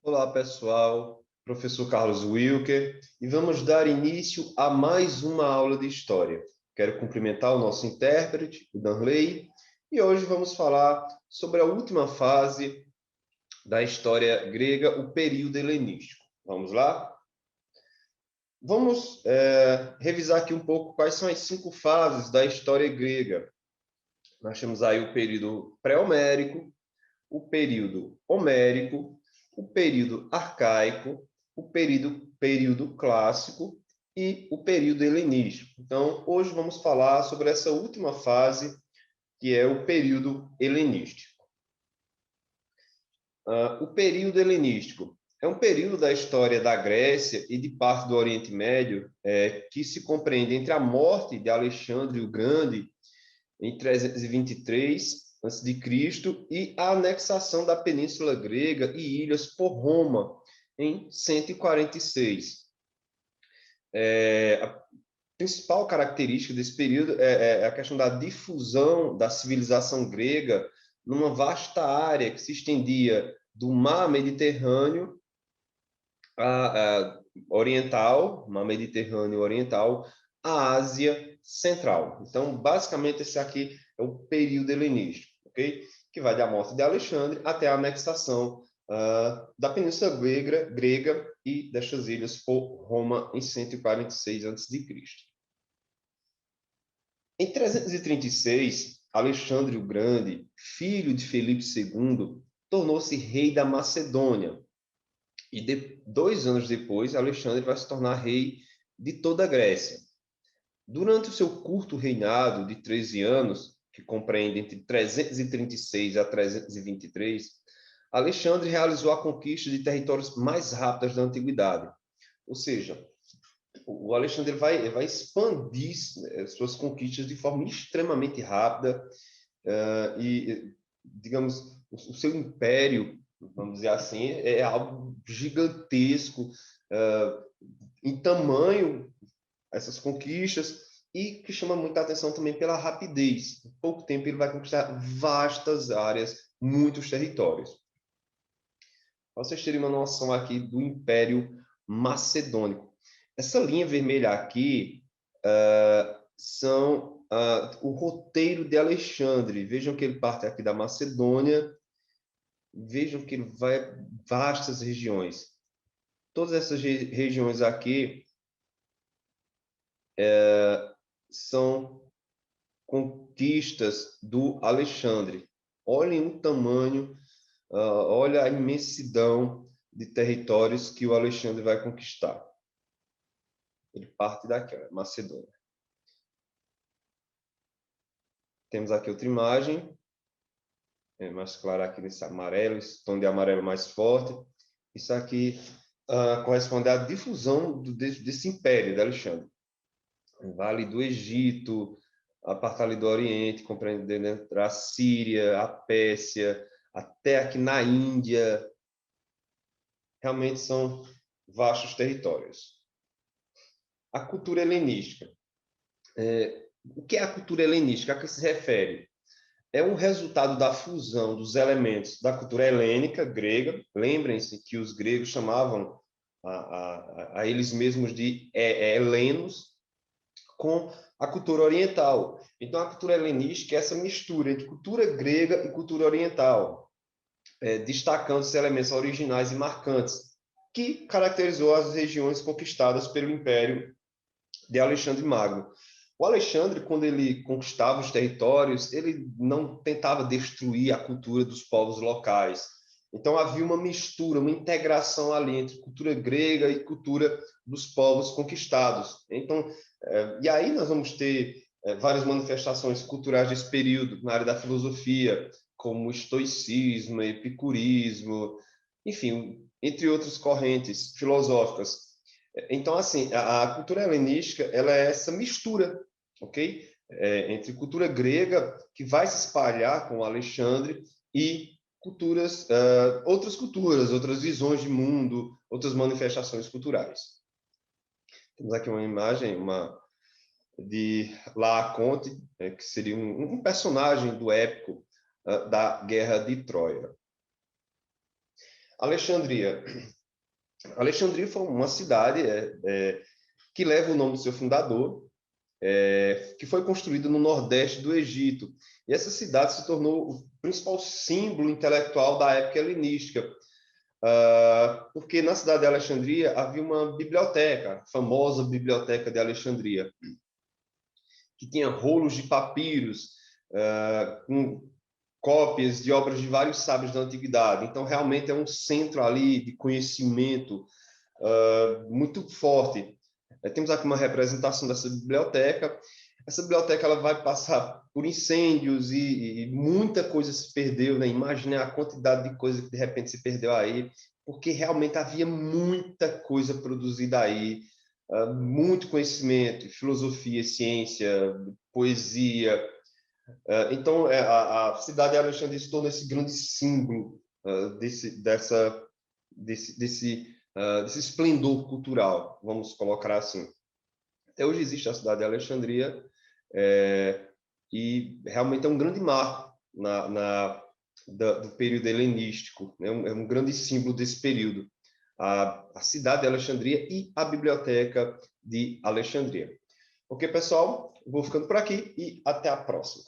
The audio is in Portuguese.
Olá, pessoal. Professor Carlos Wilker, e vamos dar início a mais uma aula de história. Quero cumprimentar o nosso intérprete, o Danley, e hoje vamos falar sobre a última fase da história grega, o período helenístico. Vamos lá? Vamos revisar aqui um pouco quais são as 5 fases da história grega. Nós temos aí o período pré-homérico, o período homérico, o período arcaico, o período clássico e o período helenístico. Então, hoje vamos falar sobre essa última fase, que é o período helenístico. O período helenístico é um período da história da Grécia e de parte do Oriente Médio que se compreende entre a morte de Alexandre o Grande em 323 a.C. e a anexação da Península Grega e ilhas por Roma em 146. A principal característica desse período é a questão da difusão da civilização grega numa vasta área que se estendia do mar Mediterrâneo oriental, mar Mediterrâneo oriental, à Ásia Central. Então, basicamente, esse aqui é o período helenístico, ok? Que vai da morte de Alexandre até a anexação da Península grega e destas ilhas por Roma em 146 a.C. Em 336, Alexandre o Grande, filho de Felipe II, tornou-se rei da Macedônia, e 2 anos depois, Alexandre vai se tornar rei de toda a Grécia. Durante o seu curto reinado de 13 anos, que compreende entre 336 a 323, Alexandre realizou a conquista de territórios mais rápidos da antiguidade. Ou seja, o Alexandre vai expandir suas conquistas de forma extremamente rápida e, digamos, o seu império, vamos dizer assim, é algo gigantesco em tamanho, essas conquistas, e que chama muita atenção também pela rapidez. Em pouco tempo ele vai conquistar vastas áreas, muitos territórios. Para vocês terem uma noção aqui do Império Macedônico. Essa linha vermelha aqui são o roteiro de Alexandre. Vejam que ele parte aqui da Macedônia. Vejam que ele vai vastas regiões. Todas essas regiões aqui são conquistas do Alexandre. Olhem o tamanho, olha a imensidão de territórios que o Alexandre vai conquistar. Ele parte daqui, Macedônia. Temos aqui outra imagem, mais clara aqui nesse amarelo, esse tom de amarelo mais forte. Isso aqui corresponde à difusão desse império de Alexandre. Vale do Egito, a parte ali do Oriente, compreendendo a Síria, a Pérsia, até aqui na Índia. Realmente são vastos territórios. A cultura helenística. O que é a cultura helenística? A que se refere? É um resultado da fusão dos elementos da cultura helênica, grega. Lembrem-se que os gregos chamavam a eles mesmos de helenos, com a cultura oriental. Então, a cultura helenística é essa mistura entre cultura grega e cultura oriental, destacando os elementos originais e marcantes, que caracterizou as regiões conquistadas pelo Império de Alexandre Magno. O Alexandre, quando ele conquistava os territórios, ele não tentava destruir a cultura dos povos locais. Então, havia uma mistura, uma integração ali entre cultura grega e cultura dos povos conquistados. Então, e aí nós vamos ter várias manifestações culturais desse período, na área da filosofia, como o estoicismo, epicurismo, enfim, entre outras correntes filosóficas. Então, assim, a cultura helenística, ela é essa mistura, ok? Entre cultura grega, que vai se espalhar com Alexandre, e outras culturas, outras visões de mundo, outras manifestações culturais. Temos aqui uma imagem de Laoconte, que seria um personagem do épico da Guerra de Troia. Alexandria. Alexandria foi uma cidade que leva o nome do seu fundador, que foi construída no nordeste do Egito. E essa cidade se tornou o principal símbolo intelectual da época helenística, porque na cidade de Alexandria havia uma biblioteca, a famosa Biblioteca de Alexandria, que tinha rolos de papiros, com cópias de obras de vários sábios da antiguidade. Então, realmente é um centro ali de conhecimento muito forte. Temos aqui uma representação dessa biblioteca. Essa biblioteca ela vai passar por incêndios e muita coisa se perdeu, né? Imagine a quantidade de coisa que de repente se perdeu aí, porque realmente havia muita coisa produzida aí, muito conhecimento, filosofia, ciência, poesia. Então, a cidade de Alexandria se tornou esse grande símbolo desse esplendor cultural, vamos colocar assim. Até hoje existe a cidade de Alexandria, e realmente é um grande marco do período helenístico, né? É um grande símbolo desse período, a cidade de Alexandria e a biblioteca de Alexandria. Ok, pessoal? Vou ficando por aqui e até a próxima.